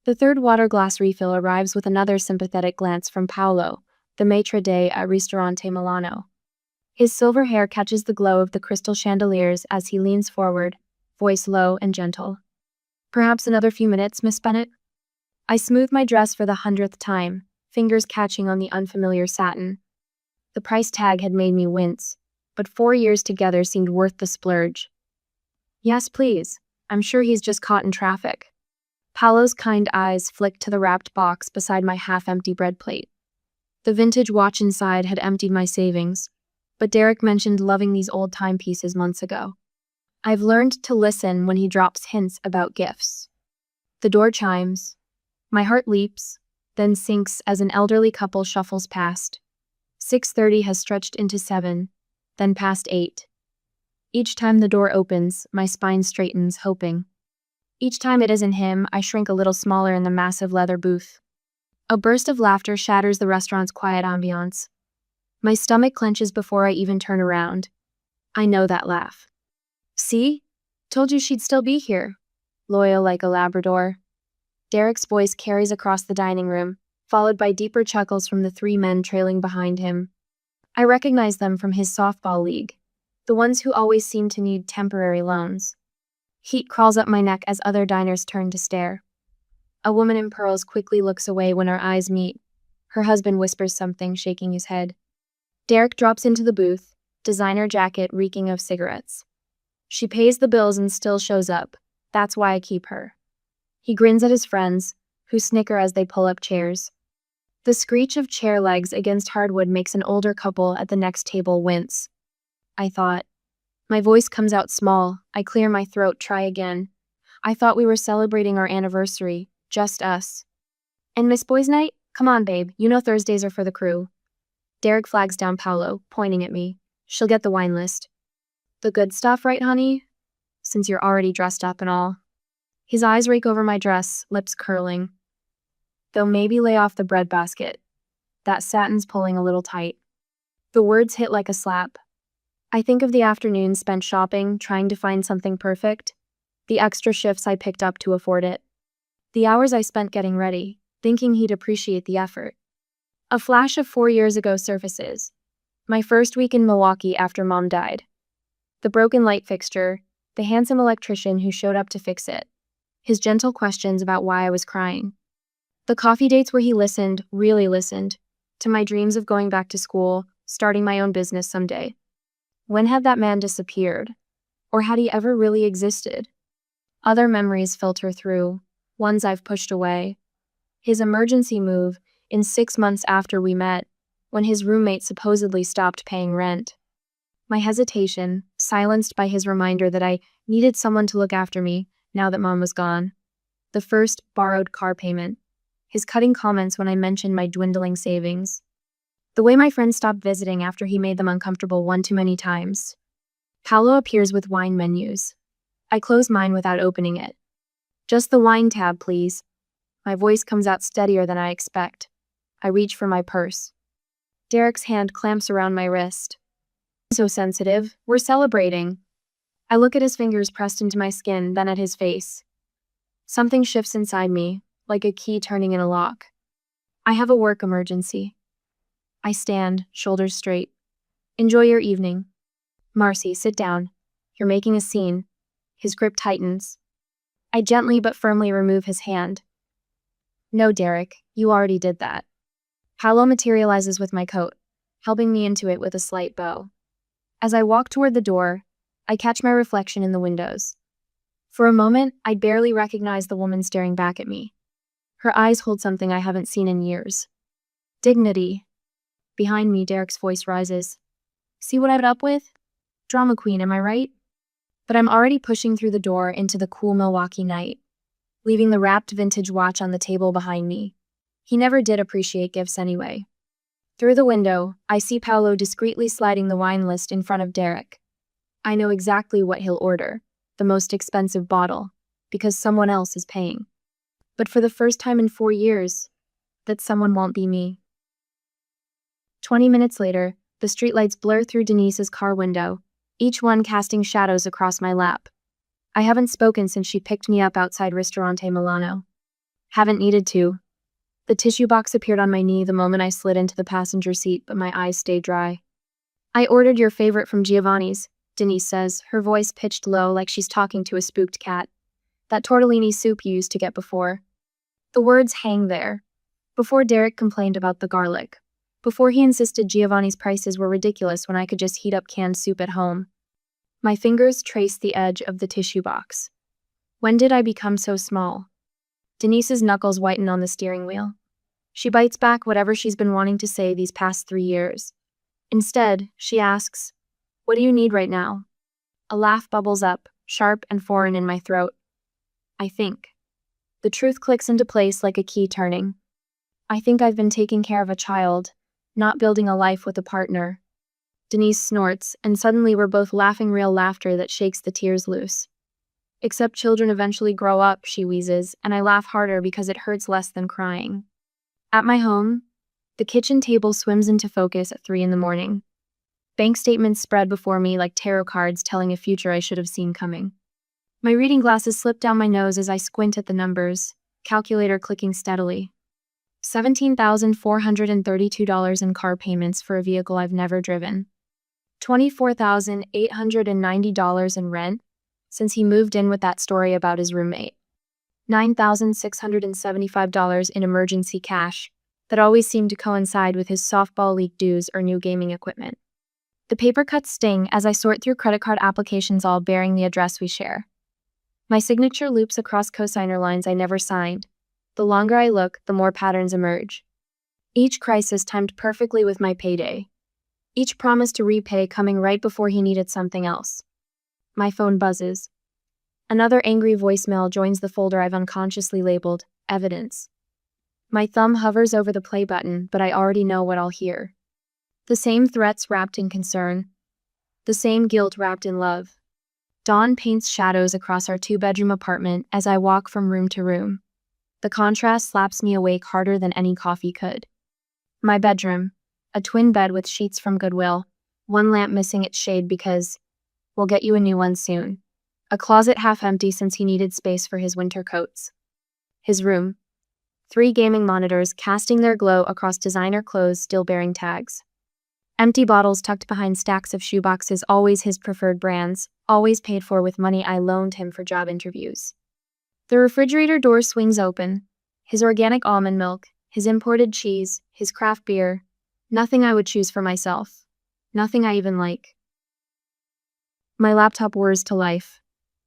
The third water glass refill arrives with another sympathetic glance from Paolo, the maitre d' at Ristorante Milano. His silver hair catches the glow of the crystal chandeliers as he leans forward, voice low and gentle. "Perhaps another few minutes, Miss Bennet?" I smooth my dress for the 100th time, fingers catching on the unfamiliar satin. The price tag had made me wince, but 4 years together seemed worth the splurge. "Yes, please. I'm sure he's just caught in traffic." Paolo's kind eyes flicked to the wrapped box beside my half-empty bread plate. The vintage watch inside had emptied my savings, but Derek mentioned loving these old timepieces months ago. I've learned to listen when he drops hints about gifts. The door chimes. My heart leaps, then sinks as an elderly couple shuffles past. 6:30 has stretched into 7, then past 8. Each time the door opens, my spine straightens, hoping. Each time it isn't him, I shrink a little smaller in the massive leather booth. A burst of laughter shatters the restaurant's quiet ambiance. My stomach clenches before I even turn around. I know that laugh. "See? Told you she'd still be here." Loyal like a Labrador. Derek's voice carries across the dining room, followed by deeper chuckles from the 3 men trailing behind him. I recognize them from his softball league, the ones who always seem to need temporary loans. Heat crawls up my neck as other diners turn to stare. A woman in pearls quickly looks away when our eyes meet. Her husband whispers something, shaking his head. Derek drops into the booth, designer jacket reeking of cigarettes. She pays the bills and still shows up. That's why I keep her. He grins at his friends, who snicker as they pull up chairs. The screech of chair legs against hardwood makes an older couple at the next table wince. I thought. My voice comes out small. I clear my throat, try again. I thought we were celebrating our anniversary, just us. "And Miss Boys Night? Come on, babe, you know Thursdays are for the crew." Derek flags down Paolo, pointing at me. "She'll get the wine list." "The good stuff, right, honey? Since you're already dressed up and all." His eyes rake over my dress, lips curling. "They'll maybe lay off the breadbasket. That satin's pulling a little tight." The words hit like a slap. I think of the afternoons spent shopping, trying to find something perfect. The extra shifts I picked up to afford it. The hours I spent getting ready, thinking he'd appreciate the effort. A flash of 4 years ago surfaces. My first week in Milwaukee after Mom died. The broken light fixture, the handsome electrician who showed up to fix it. His gentle questions about why I was crying. The coffee dates where he listened, really listened, to my dreams of going back to school, starting my own business someday. When had that man disappeared? Or had he ever really existed? Other memories filter through, ones I've pushed away. His emergency move, in 6 months after we met, when his roommate supposedly stopped paying rent. My hesitation, silenced by his reminder that I needed someone to look after me now that Mom was gone. The first borrowed car payment. His cutting comments when I mentioned my dwindling savings. The way my friends stopped visiting after he made them uncomfortable one too many times. Paolo appears with wine menus. I close mine without opening it. "Just the wine tab, please." My voice comes out steadier than I expect. I reach for my purse. Derek's hand clamps around my wrist. "So sensitive. We're celebrating." I look at his fingers pressed into my skin, then at his face. Something shifts inside me, like a key turning in a lock. "I have a work emergency." I stand, shoulders straight. "Enjoy your evening." "Marcy, sit down. You're making a scene." His grip tightens. I gently but firmly remove his hand. "No, Derek, you already did that." Paolo materializes with my coat, helping me into it with a slight bow. As I walk toward the door, I catch my reflection in the windows. For a moment, I barely recognize the woman staring back at me. Her eyes hold something I haven't seen in years. Dignity. Behind me, Derek's voice rises. "See what I put up with? Drama queen, am I right?" But I'm already pushing through the door into the cool Milwaukee night, leaving the wrapped vintage watch on the table behind me. He never did appreciate gifts anyway. Through the window, I see Paolo discreetly sliding the wine list in front of Derek. I know exactly what he'll order, the most expensive bottle, because someone else is paying. But for the first time in 4 years, that someone won't be me. 20 minutes later, the streetlights blur through Denise's car window, each one casting shadows across my lap. I haven't spoken since she picked me up outside Ristorante Milano. Haven't needed to. The tissue box appeared on my knee the moment I slid into the passenger seat, but my eyes stayed dry. I ordered your favorite from Giovanni's, Denise says, her voice pitched low like she's talking to a spooked cat. That tortellini soup you used to get before. The words hang there. Before Derek complained about the garlic. Before he insisted Giovanni's prices were ridiculous when I could just heat up canned soup at home. My fingers traced the edge of the tissue box. When did I become so small? Denise's knuckles whiten on the steering wheel. She bites back whatever she's been wanting to say these past 3 years. Instead, she asks, "What do you need right now?" A laugh bubbles up, sharp and foreign in my throat. I think. The truth clicks into place like a key turning. I think I've been taking care of a child, not building a life with a partner. Denise snorts, and suddenly we're both laughing real laughter that shakes the tears loose. Except children eventually grow up, she wheezes, and I laugh harder because it hurts less than crying. At my home, the kitchen table swims into focus at 3 in the morning. Bank statements spread before me like tarot cards telling a future I should have seen coming. My reading glasses slip down my nose as I squint at the numbers, calculator clicking steadily. $17,432 in car payments for a vehicle I've never driven. $24,890 in rent, since he moved in with that story about his roommate. $9,675 in emergency cash that always seemed to coincide with his softball league dues or new gaming equipment. The paper cuts sting as I sort through credit card applications all bearing the address we share. My signature loops across cosigner lines I never signed. The longer I look, the more patterns emerge. Each crisis timed perfectly with my payday. Each promise to repay coming right before he needed something else. My phone buzzes. Another angry voicemail joins the folder I've unconsciously labeled evidence. My thumb hovers over the play button, but I already know what I'll hear. The same threats wrapped in concern. The same guilt wrapped in love. Dawn paints shadows across our 2-bedroom apartment as I walk from room to room. The contrast slaps me awake harder than any coffee could. My bedroom, a twin bed with sheets from Goodwill, one lamp missing its shade because we'll get you a new one soon. A closet half empty since he needed space for his winter coats. His room. 3 gaming monitors casting their glow across designer clothes still bearing tags. Empty bottles tucked behind stacks of shoeboxes, always his preferred brands, always paid for with money I loaned him for job interviews. The refrigerator door swings open. His organic almond milk, his imported cheese, his craft beer. Nothing I would choose for myself. Nothing I even like. My laptop whirs to life,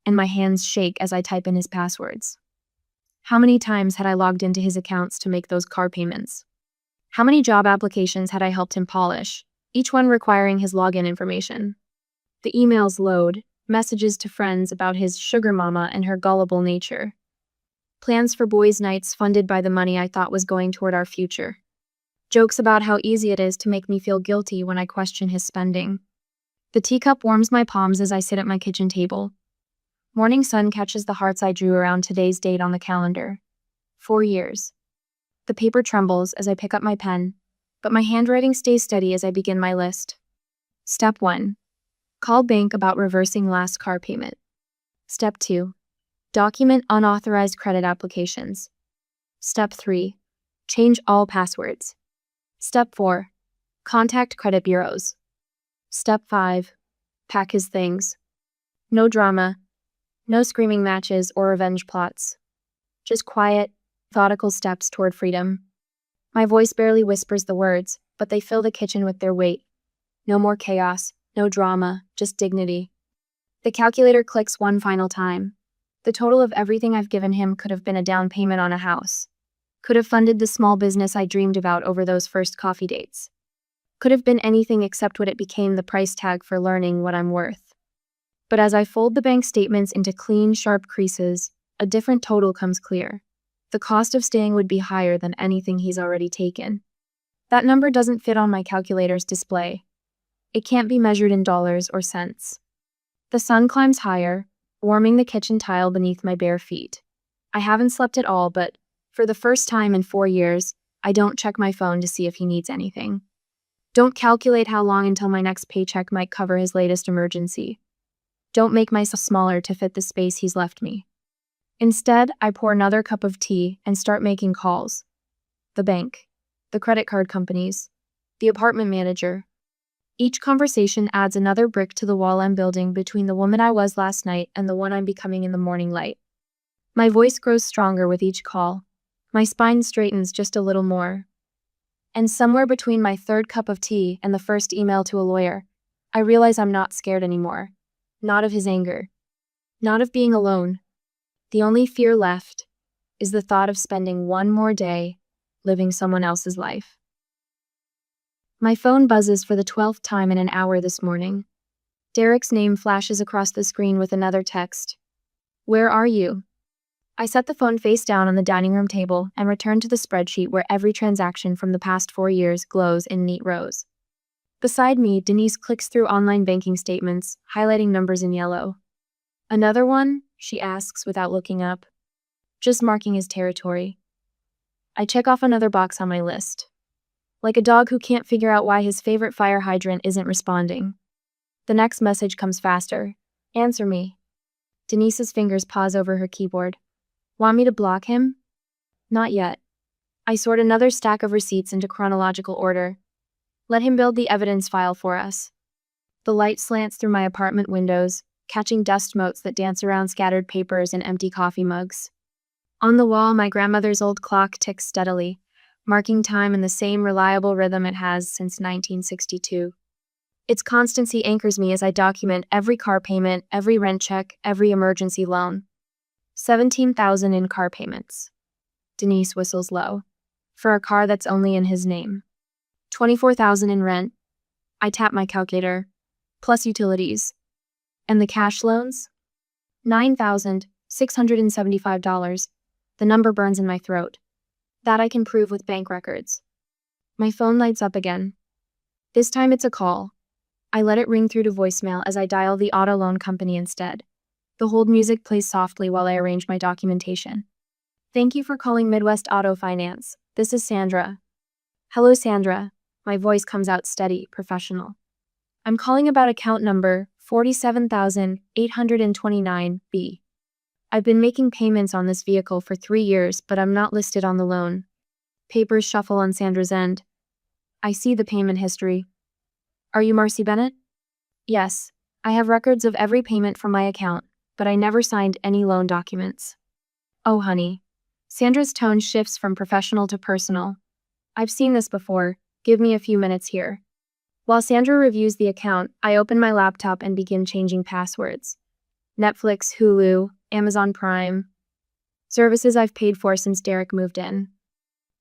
and my hands shake as I type in his passwords. How many times had I logged into his accounts to make those car payments? How many job applications had I helped him polish, each one requiring his login information? The emails load, messages to friends about his sugar mama and her gullible nature. Plans for boys' nights funded by the money I thought was going toward our future. Jokes about how easy it is to make me feel guilty when I question his spending. The teacup warms my palms as I sit at my kitchen table. Morning sun catches the hearts I drew around today's date on the calendar. 4 years. The paper trembles as I pick up my pen, but my handwriting stays steady as I begin my list. Step 1. Call bank about reversing last car payment. Step 2. Document unauthorized credit applications. Step 3. Change all passwords. Step 4. Contact credit bureaus. Step 5. Pack his things. No drama. No screaming matches or revenge plots. Just quiet, methodical steps toward freedom. My voice barely whispers the words, but they fill the kitchen with their weight. No more chaos, no drama, just dignity. The calculator clicks one final time. The total of everything I've given him could have been a down payment on a house. Could have funded the small business I dreamed about over those first coffee dates. Could have been anything except what it became, the price tag for learning what I'm worth. But as I fold the bank statements into clean, sharp creases, a different total comes clear. The cost of staying would be higher than anything he's already taken. That number doesn't fit on my calculator's display. It can't be measured in dollars or cents. The sun climbs higher, warming the kitchen tile beneath my bare feet. I haven't slept at all, but for the first time in 4 years, I don't check my phone to see if he needs anything. Don't calculate how long until my next paycheck might cover his latest emergency. Don't make myself smaller to fit the space he's left me. Instead, I pour another cup of tea and start making calls. The bank, the credit card companies, the apartment manager. Each conversation adds another brick to the wall I'm building between the woman I was last night and the one I'm becoming in the morning light. My voice grows stronger with each call. My spine straightens just a little more. And somewhere between my third cup of tea and the first email to a lawyer, I realize I'm not scared anymore. Not of his anger. Not of being alone. The only fear left is the thought of spending one more day living someone else's life. My phone buzzes for the 12th time in an hour this morning. Derek's name flashes across the screen with another text. Where are you? I set the phone face down on the dining room table and return to the spreadsheet where every transaction from the past 4 years glows in neat rows. Beside me, Denise clicks through online banking statements, highlighting numbers in yellow. Another one? She asks without looking up. Just marking his territory. I check off another box on my list. Like a dog who can't figure out why his favorite fire hydrant isn't responding. The next message comes faster. Answer me. Denise's fingers pause over her keyboard. Want me to block him? Not yet. I sort another stack of receipts into chronological order. Let him build the evidence file for us. The light slants through my apartment windows, catching dust motes that dance around scattered papers and empty coffee mugs. On the wall, my grandmother's old clock ticks steadily, marking time in the same reliable rhythm it has since 1962. Its constancy anchors me as I document every car payment, every rent check, every emergency loan. $17,000 in car payments. Denise whistles low. For a car that's only in his name. $24,000 in rent. I tap my calculator. Plus utilities. And the cash loans? $9,675. The number burns in my throat. That I can prove with bank records. My phone lights up again. This time it's a call. I let it ring through to voicemail as I dial the auto loan company instead. The hold music plays softly while I arrange my documentation. Thank you for calling Midwest Auto Finance. This is Sandra. Hello, Sandra. My voice comes out steady, professional. I'm calling about account number 47,829B. I've been making payments on this vehicle for 3 years, but I'm not listed on the loan. Papers shuffle on Sandra's end. I see the payment history. Are you Marcy Bennett? Yes. I have records of every payment from my account, but I never signed any loan documents. Oh, honey. Sandra's tone shifts from professional to personal. I've seen this before. Give me a few minutes here. While Sandra reviews the account, I open my laptop and begin changing passwords. Netflix, Hulu, Amazon Prime. Services I've paid for since Derek moved in.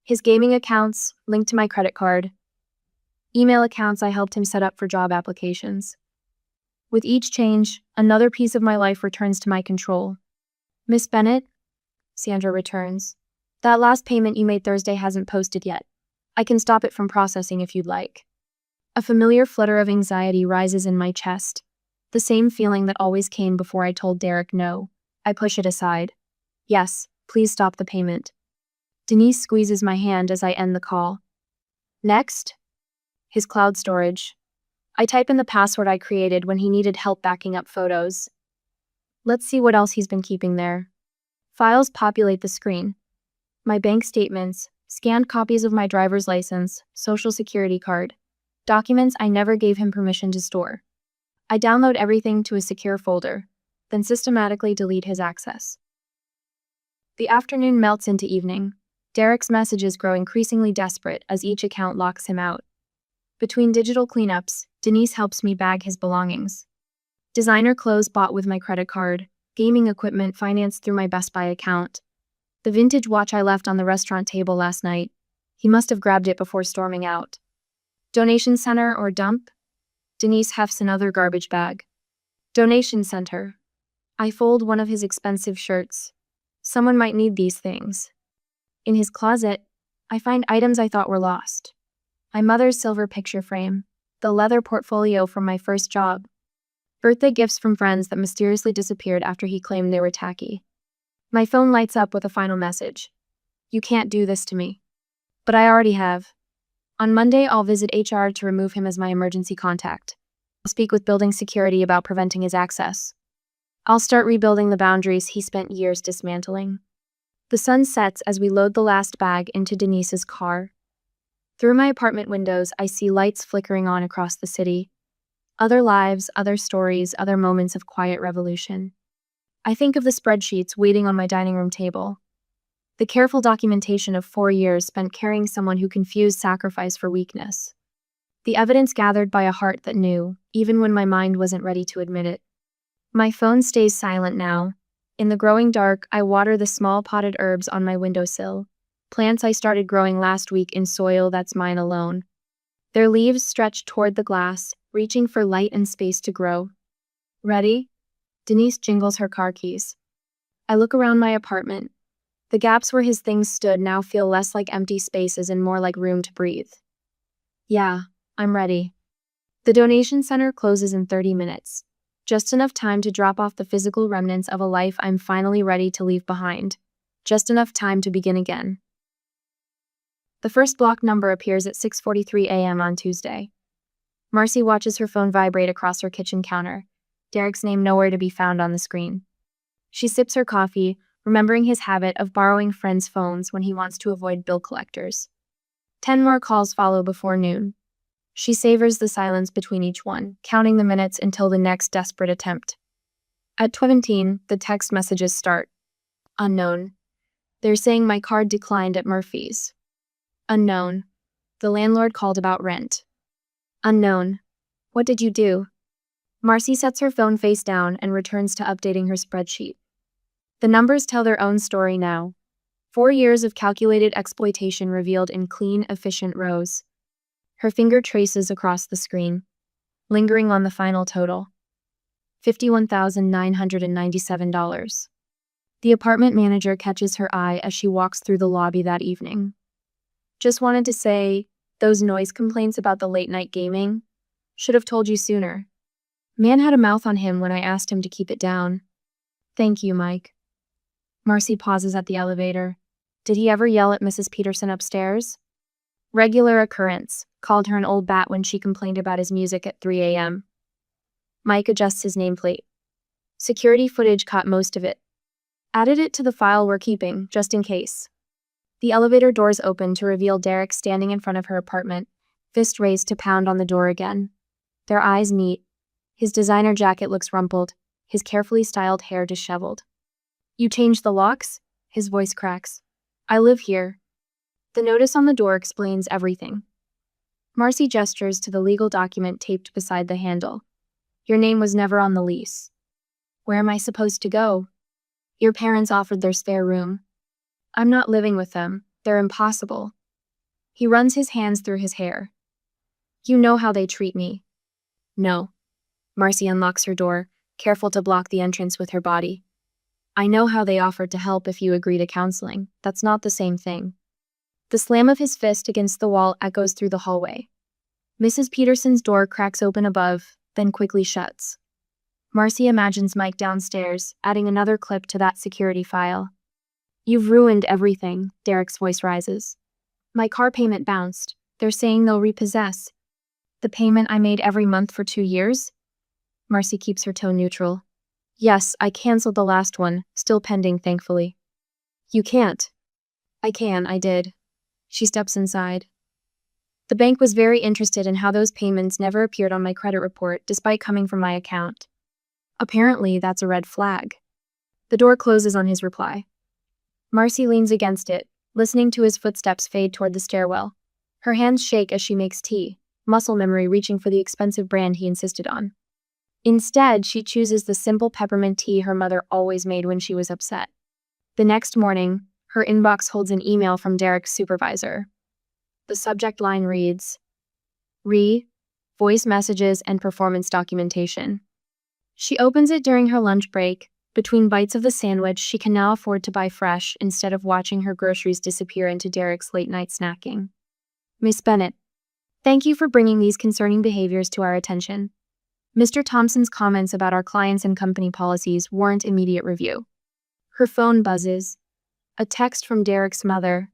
His gaming accounts, linked to my credit card. Email accounts I helped him set up for job applications. With each change, another piece of my life returns to my control. Miss Bennett? Sandra returns. That last payment you made Thursday hasn't posted yet. I can stop it from processing if you'd like. A familiar flutter of anxiety rises in my chest. The same feeling that always came before I told Derek no. I push it aside. Yes, please stop the payment. Denise squeezes my hand as I end the call. Next? His cloud storage. I type in the password I created when he needed help backing up photos. Let's see what else he's been keeping there. Files populate the screen. My bank statements, scanned copies of my driver's license, social security card. Documents I never gave him permission to store. I download everything to a secure folder, then systematically delete his access. The afternoon melts into evening. Derek's messages grow increasingly desperate as each account locks him out. Between digital cleanups, Denise helps me bag his belongings. Designer clothes bought with my credit card, gaming equipment financed through my Best Buy account. The vintage watch I left on the restaurant table last night. He must have grabbed it before storming out. Donation center or dump? Denise hefts another garbage bag. Donation center. I fold one of his expensive shirts. Someone might need these things. In his closet, I find items I thought were lost. My mother's silver picture frame, the leather portfolio from my first job, birthday gifts from friends that mysteriously disappeared after he claimed they were tacky. My phone lights up with a final message. You can't do this to me. But I already have. On Monday, I'll visit HR to remove him as my emergency contact. I'll speak with building security about preventing his access. I'll start rebuilding the boundaries he spent years dismantling. The sun sets as we load the last bag into Denise's car. Through my apartment windows, I see lights flickering on across the city. Other lives, other stories, other moments of quiet revolution. I think of the spreadsheets waiting on my dining room table. The careful documentation of 4 years spent carrying someone who confused sacrifice for weakness. The evidence gathered by a heart that knew, even when my mind wasn't ready to admit it. My phone stays silent now. In the growing dark, I water the small potted herbs on my windowsill. Plants I started growing last week in soil that's mine alone. Their leaves stretch toward the glass, reaching for light and space to grow. Ready? Denise jingles her car keys. I look around my apartment. The gaps where his things stood now feel less like empty spaces and more like room to breathe. Yeah, I'm ready. The donation center closes in 30 minutes. Just enough time to drop off the physical remnants of a life I'm finally ready to leave behind. Just enough time to begin again. The first block number appears at 6:43 a.m. on Tuesday. Marcy watches her phone vibrate across her kitchen counter. Derek's name nowhere to be found on the screen. She sips her coffee, remembering his habit of borrowing friends' phones when he wants to avoid bill collectors. 10 more calls follow before noon. She savors the silence between each one, counting the minutes until the next desperate attempt. At 12:17, the text messages start. Unknown. They're saying my card declined at Murphy's. Unknown. The landlord called about rent. Unknown. What did you do? Marcy sets her phone face down and returns to updating her spreadsheet. The numbers tell their own story now. 4 years of calculated exploitation revealed in clean, efficient rows. Her finger traces across the screen, lingering on the final total. $51,997. The apartment manager catches her eye as she walks through the lobby that evening. Just wanted to say, those noise complaints about the late-night gaming? Should have told you sooner. Man had a mouth on him when I asked him to keep it down. Thank you, Mike. Marcy pauses at the elevator. Did he ever yell at Mrs. Peterson upstairs? Regular occurrence. Called her an old bat when she complained about his music at 3 a.m. Mike adjusts his nameplate. Security footage caught most of it. Added it to the file we're keeping, just in case. The elevator doors open to reveal Derek standing in front of her apartment, fist raised to pound on the door again. Their eyes meet. His designer jacket looks rumpled, his carefully styled hair disheveled. You changed the locks? His voice cracks. I live here. The notice on the door explains everything. Marcy gestures to the legal document taped beside the handle. Your name was never on the lease. Where am I supposed to go? Your parents offered their spare room. I'm not living with them. They're impossible. He runs his hands through his hair. You know how they treat me. No. Marcy unlocks her door, careful to block the entrance with her body. I know how they offered to help if you agree to counseling. That's not the same thing. The slam of his fist against the wall echoes through the hallway. Mrs. Peterson's door cracks open above, then quickly shuts. Marcy imagines Mike downstairs, adding another clip to that security file. You've ruined everything, Derek's voice rises. My car payment bounced. They're saying they'll repossess. The payment I made every month for 2 years? Marcy keeps her tone neutral. Yes, I canceled the last one, still pending, thankfully. You can't. I can, I did. She steps inside. The bank was very interested in how those payments never appeared on my credit report, despite coming from my account. Apparently, that's a red flag. The door closes on his reply. Marcy leans against it, listening to his footsteps fade toward the stairwell. Her hands shake as she makes tea, muscle memory reaching for the expensive brand he insisted on. Instead, she chooses the simple peppermint tea her mother always made when she was upset. The next morning, her inbox holds an email from Derek's supervisor. The subject line reads, voice messages and performance documentation. She opens it during her lunch break. Between bites of the sandwich she can now afford to buy fresh instead of watching her groceries disappear into Derek's late-night snacking. Miss Bennett, thank you for bringing these concerning behaviors to our attention. Mr. Thompson's comments about our clients and company policies warrant immediate review. Her phone buzzes. A text from Derek's mother.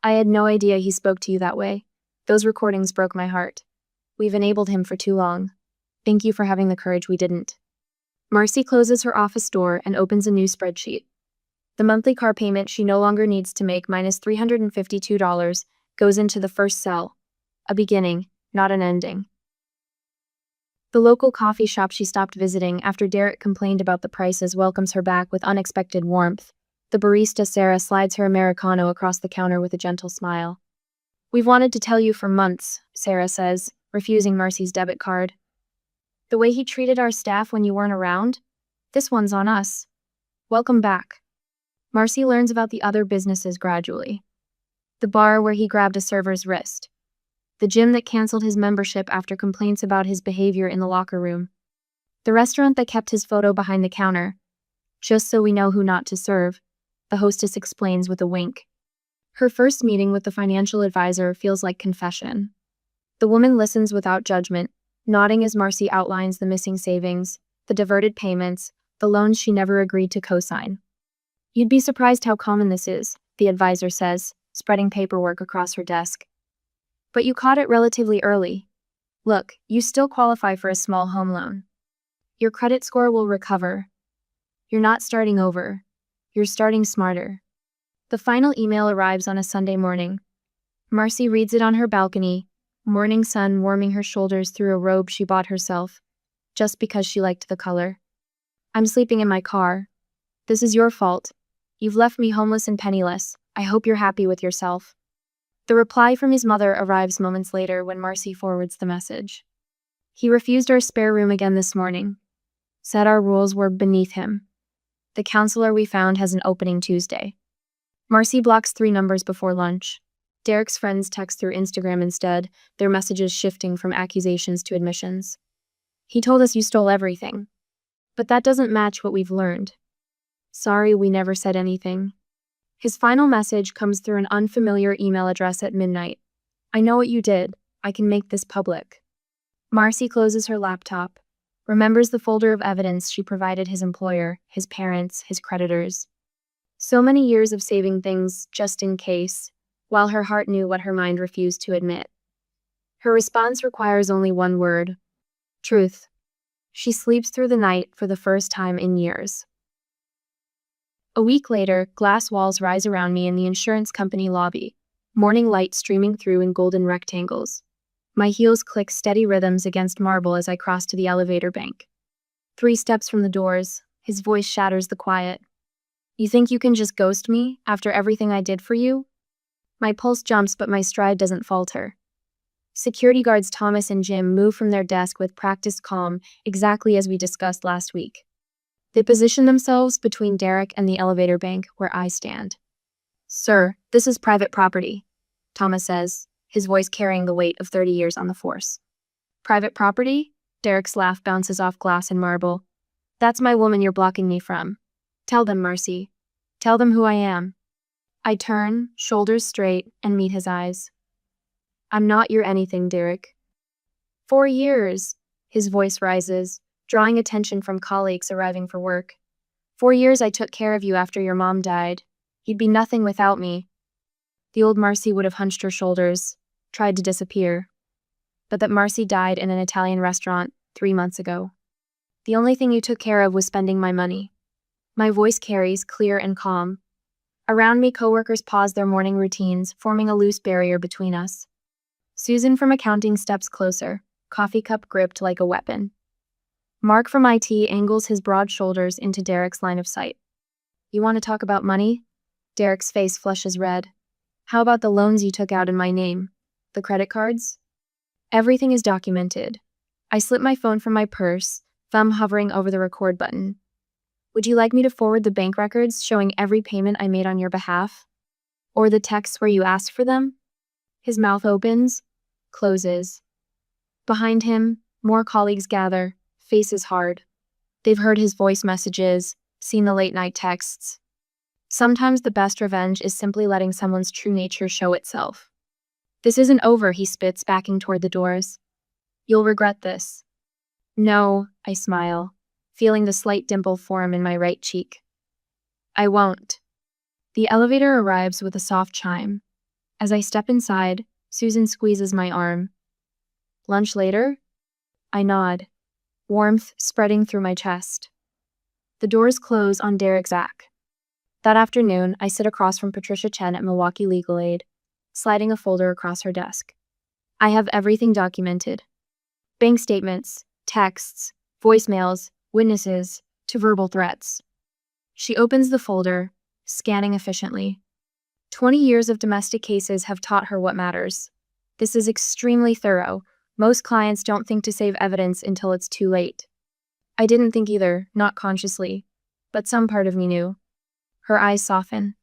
I had no idea he spoke to you that way. Those recordings broke my heart. We've enabled him for too long. Thank you for having the courage we didn't. Marcy closes her office door and opens a new spreadsheet. The monthly car payment she no longer needs to make minus $352 goes into the first cell. A beginning, not an ending. The local coffee shop she stopped visiting after Derek complained about the prices welcomes her back with unexpected warmth. The barista Sarah slides her Americano across the counter with a gentle smile. "We've wanted to tell you for months," Sarah says, refusing Marcy's debit card. "The way he treated our staff when you weren't around? This one's on us. Welcome back." Marcy learns about the other businesses gradually. The bar where he grabbed a server's wrist. The gym that canceled his membership after complaints about his behavior in the locker room. The restaurant that kept his photo behind the counter. "Just so we know who not to serve," the hostess explains with a wink. Her first meeting with the financial advisor feels like confession. The woman listens without judgment, nodding as Marcy outlines the missing savings, the diverted payments, the loans she never agreed to co-sign. "You'd be surprised how common this is," the advisor says, spreading paperwork across her desk. "But you caught it relatively early. Look, you still qualify for a small home loan. Your credit score will recover. You're not starting over. You're starting smarter." The final email arrives on a Sunday morning. Marcy reads it on her balcony, morning sun warming her shoulders through a robe she bought herself, just because she liked the color. "I'm sleeping in my car. This is your fault. You've left me homeless and penniless. I hope you're happy with yourself." The reply from his mother arrives moments later when Marcy forwards the message. "He refused our spare room again this morning. Said our rules were beneath him. The counselor we found has an opening Tuesday." Marcy blocks 3 numbers before lunch. Derek's friends text through Instagram instead, their messages shifting from accusations to admissions. "He told us you stole everything. But that doesn't match what we've learned. Sorry we never said anything." His final message comes through an unfamiliar email address at midnight. "I know what you did. I can make this public." Marcy closes her laptop, remembers the folder of evidence she provided his employer, his parents, his creditors. So many years of saving things just in case, while her heart knew what her mind refused to admit. Her response requires only one word: truth. She sleeps through the night for the first time in years. A week later, glass walls rise around me in the insurance company lobby, morning light streaming through in golden rectangles. My heels click steady rhythms against marble as I cross to the elevator bank. 3 steps from the doors, his voice shatters the quiet. "You think you can just ghost me after everything I did for you?" My pulse jumps, but my stride doesn't falter. Security guards Thomas and Jim move from their desk with practiced calm, exactly as we discussed last week. They position themselves between Derek and the elevator bank where I stand. "Sir, this is private property," Thomas says, his voice carrying the weight of 30 years on the force. "Private property?" Derek's laugh bounces off glass and marble. "That's my woman you're blocking me from. Tell them, Marcy. Tell them who I am." I turn, shoulders straight, and meet his eyes. "I'm not your anything, Derek." 4 years, his voice rises, drawing attention from colleagues arriving for work. 4 years I took care of you after your mom died. You'd be nothing without me." The old Marcy would have hunched her shoulders, tried to disappear. But that Marcy died in an Italian restaurant 3 months ago. "The only thing you took care of was spending my money." My voice carries, clear and calm. Around me, coworkers pause their morning routines, forming a loose barrier between us. Susan from accounting steps closer, coffee cup gripped like a weapon. Mark from IT angles his broad shoulders into Derek's line of sight. "You want to talk about money?" Derek's face flushes red. "How about the loans you took out in my name? The credit cards?" "Everything is documented." I slip my phone from my purse, thumb hovering over the record button. "Would you like me to forward the bank records showing every payment I made on your behalf? Or the texts where you asked for them?" His mouth opens, closes. Behind him, more colleagues gather, faces hard. They've heard his voice messages, seen the late-night texts. Sometimes the best revenge is simply letting someone's true nature show itself. "This isn't over," he spits, backing toward the doors. "You'll regret this." "No," I smile, feeling the slight dimple form in my right cheek. "I won't." The elevator arrives with a soft chime. As I step inside, Susan squeezes my arm. "Lunch later?" I nod, warmth spreading through my chest. The doors close on Derek's back. That afternoon, I sit across from Patricia Chen at Milwaukee Legal Aid, sliding a folder across her desk. I have everything documented. Bank statements, texts, voicemails, witnesses, to verbal threats. She opens the folder, scanning efficiently. 20 years of domestic cases have taught her what matters. This is extremely thorough. Most clients don't think to save evidence until it's too late. I didn't think either, not consciously, but some part of me knew. Her eyes soften.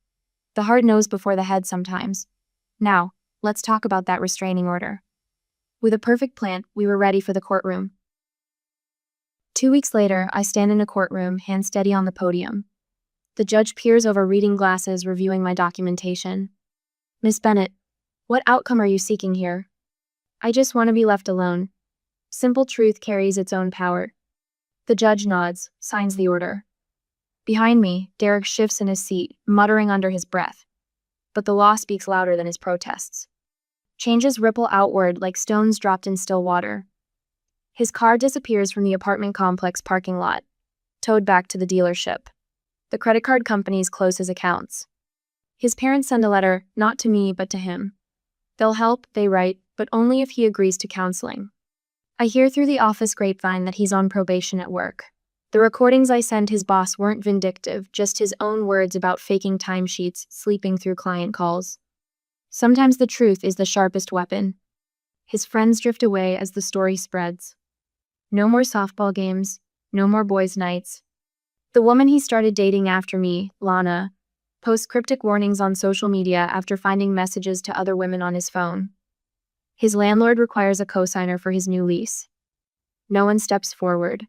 The heart knows before the head sometimes. Now, let's talk about that restraining order. With a perfect plan, we were ready for the courtroom. 2 weeks later, I stand in a courtroom, hand steady on the podium. The judge peers over reading glasses, reviewing my documentation. Miss Bennett, what outcome are you seeking here? I just want to be left alone. Simple truth carries its own power. The judge nods, signs the order. Behind me, Derek shifts in his seat, muttering under his breath. But the law speaks louder than his protests. Changes ripple outward like stones dropped in still water. His car disappears from the apartment complex parking lot, towed back to the dealership. The credit card companies close his accounts. His parents send a letter, not to me, but to him. They'll help, they write, but only if he agrees to counseling. I hear through the office grapevine that he's on probation at work. The recordings I send his boss weren't vindictive, just his own words about faking timesheets, sleeping through client calls. Sometimes the truth is the sharpest weapon. His friends drift away as the story spreads. No more softball games, no more boys' nights. The woman he started dating after me, Lana, posts cryptic warnings on social media after finding messages to other women on his phone. His landlord requires a cosigner for his new lease. No one steps forward.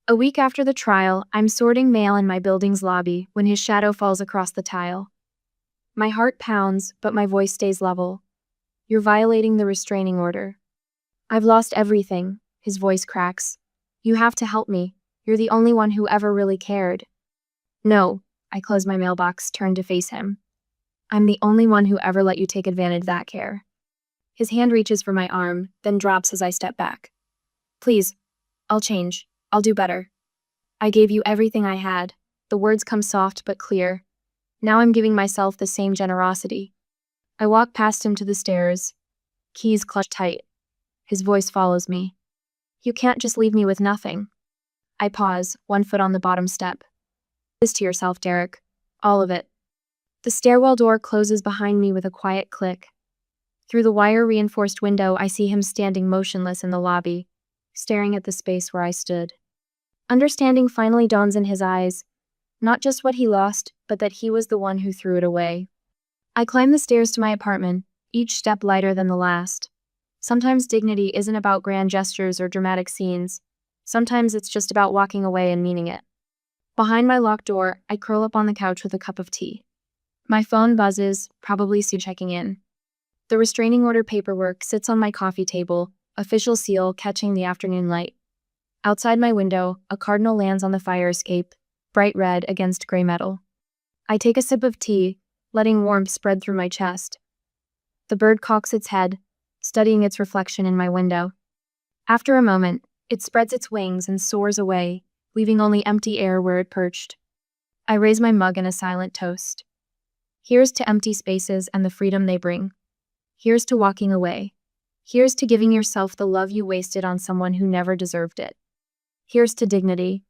A week after the trial, I'm sorting mail in my building's lobby when his shadow falls across the tile. My heart pounds, but my voice stays level. You're violating the restraining order. I've lost everything, his voice cracks. You have to help me. You're the only one who ever really cared. No, I close my mailbox, turn to face him. I'm the only one who ever let you take advantage of that care. His hand reaches for my arm, then drops as I step back. Please, I'll change. I'll do better. I gave you everything I had. The words come soft but clear. Now I'm giving myself the same generosity. I walk past him to the stairs, keys clutched tight. His voice follows me. You can't just leave me with nothing. I pause, one foot on the bottom step. This to yourself, Derek. All of it. The stairwell door closes behind me with a quiet click. Through the wire-reinforced window, I see him standing motionless in the lobby, staring at the space where I stood. Understanding finally dawns in his eyes, not just what he lost, but that he was the one who threw it away. I climb the stairs to my apartment, each step lighter than the last. Sometimes dignity isn't about grand gestures or dramatic scenes. Sometimes it's just about walking away and meaning it. Behind my locked door, I curl up on the couch with a cup of tea. My phone buzzes, probably Sue checking in. The restraining order paperwork sits on my coffee table, official seal catching the afternoon light. Outside my window, a cardinal lands on the fire escape, bright red against gray metal. I take a sip of tea, letting warmth spread through my chest. The bird cocks its head, studying its reflection in my window. After a moment, it spreads its wings and soars away, leaving only empty air where it perched. I raise my mug in a silent toast. Here's to empty spaces and the freedom they bring. Here's to walking away. Here's to giving yourself the love you wasted on someone who never deserved it. Here's to dignity.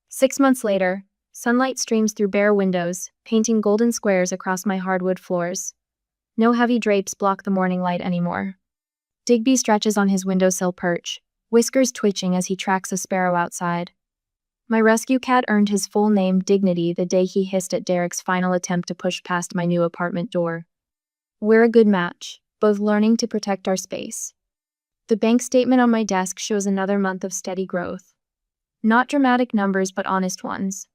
6 months later, sunlight streams through bare windows, painting golden squares across my hardwood floors. No heavy drapes block the morning light anymore. Digby stretches on his windowsill perch, whiskers twitching as he tracks a sparrow outside. My rescue cat earned his full name, Dignity, the day he hissed at Derek's final attempt to push past my new apartment door. We're a good match, both learning to protect our space. The bank statement on my desk shows another month of steady growth. Not dramatic numbers, but honest ones.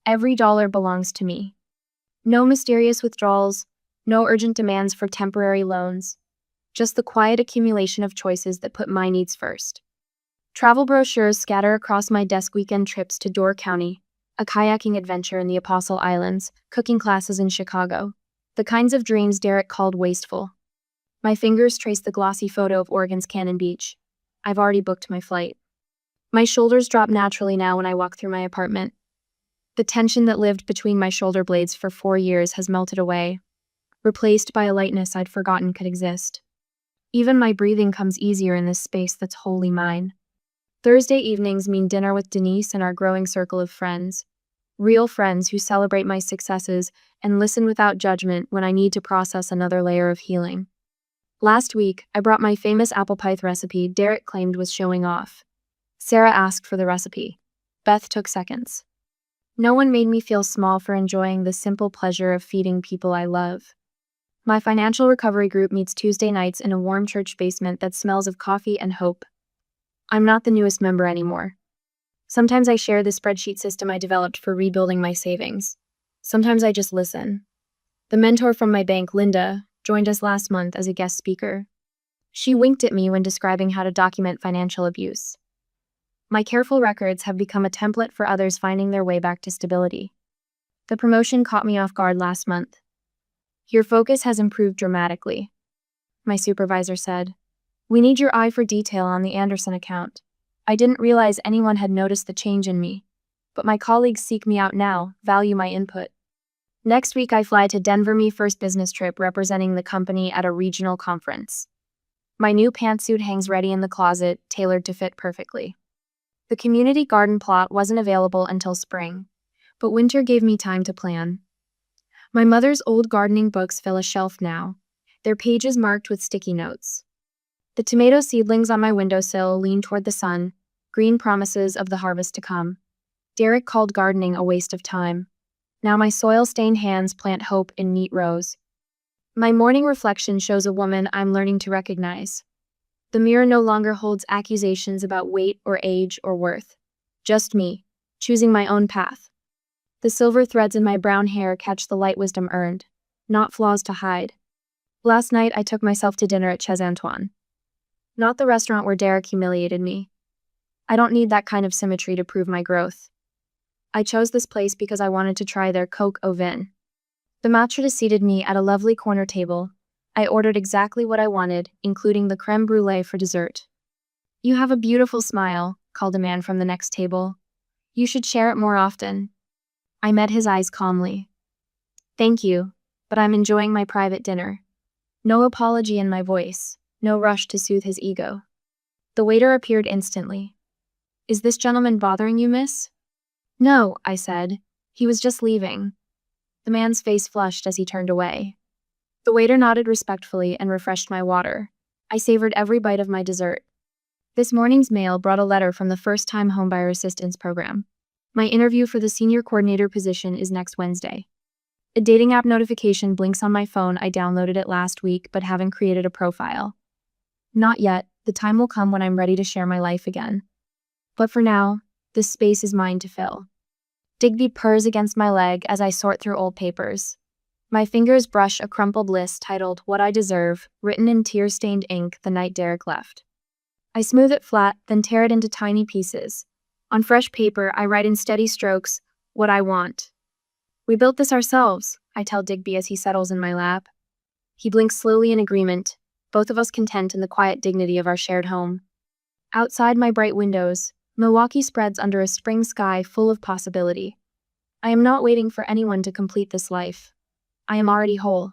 Every dollar belongs to me. No mysterious withdrawals, no urgent demands for temporary loans. Just the quiet accumulation of choices that put my needs first. Travel brochures scatter across my desk: weekend trips to Door County, a kayaking adventure in the Apostle Islands, cooking classes in Chicago. The kinds of dreams Derek called wasteful. My fingers trace the glossy photo of Oregon's Cannon Beach. I've already booked my flight. My shoulders drop naturally now when I walk through my apartment. The tension that lived between my shoulder blades for 4 years has melted away, replaced by a lightness I'd forgotten could exist. Even my breathing comes easier in this space that's wholly mine. Thursday evenings mean dinner with Denise and our growing circle of friends. Real friends who celebrate my successes and listen without judgment when I need to process another layer of healing. Last week, I brought my famous apple pie recipe Derek claimed was showing off. Sarah asked for the recipe. Beth took seconds. No one made me feel small for enjoying the simple pleasure of feeding people I love. My financial recovery group meets Tuesday nights in a warm church basement that smells of coffee and hope. I'm not the newest member anymore. Sometimes I share the spreadsheet system I developed for rebuilding my savings. Sometimes I just listen. The mentor from my bank, Linda, joined us last month as a guest speaker. She winked at me when describing how to document financial abuse. My careful records have become a template for others finding their way back to stability. The promotion caught me off guard last month. Your focus has improved dramatically, my supervisor said. We need your eye for detail on the Anderson account. I didn't realize anyone had noticed the change in me, but my colleagues seek me out now, value my input. Next week I fly to Denver, my first business trip representing the company at a regional conference. My new pantsuit hangs ready in the closet, tailored to fit perfectly. The community garden plot wasn't available until spring, but winter gave me time to plan. My mother's old gardening books fill a shelf now, their pages marked with sticky notes. The tomato seedlings on my windowsill lean toward the sun, green promises of the harvest to come. Derek called gardening a waste of time. Now my soil-stained hands plant hope in neat rows. My morning reflection shows a woman I'm learning to recognize. The mirror no longer holds accusations about weight or age or worth. Just me, choosing my own path. The silver threads in my brown hair catch the light wisdom earned, not flaws to hide. Last night I took myself to dinner at Chez Antoine. Not the restaurant where Derek humiliated me. I don't need that kind of symmetry to prove my growth. I chose this place because I wanted to try their coq au vin. The maitre seated me at a lovely corner table. I ordered exactly what I wanted, including the creme brulee for dessert. You have a beautiful smile, called a man from the next table. You should share it more often. I met his eyes calmly. Thank you, but I'm enjoying my private dinner. No apology in my voice, no rush to soothe his ego. The waiter appeared instantly. Is this gentleman bothering you, miss? No, I said. He was just leaving. The man's face flushed as he turned away. The waiter nodded respectfully and refreshed my water. I savored every bite of my dessert. This morning's mail brought a letter from the First-Time Homebuyer Assistance Program. My interview for the senior coordinator position is next Wednesday. A dating app notification blinks on my phone. I downloaded it last week, but haven't created a profile. Not yet. The time will come when I'm ready to share my life again. But for now, this space is mine to fill. Digby purrs against my leg as I sort through old papers. My fingers brush a crumpled list titled What I Deserve, written in tear-stained ink the night Derek left. I smooth it flat, then tear it into tiny pieces. On fresh paper, I write in steady strokes, what I want. We built this ourselves, I tell Digby as he settles in my lap. He blinks slowly in agreement, both of us content in the quiet dignity of our shared home. Outside my bright windows, Milwaukee spreads under a spring sky full of possibility. I am not waiting for anyone to complete this life. I am already whole.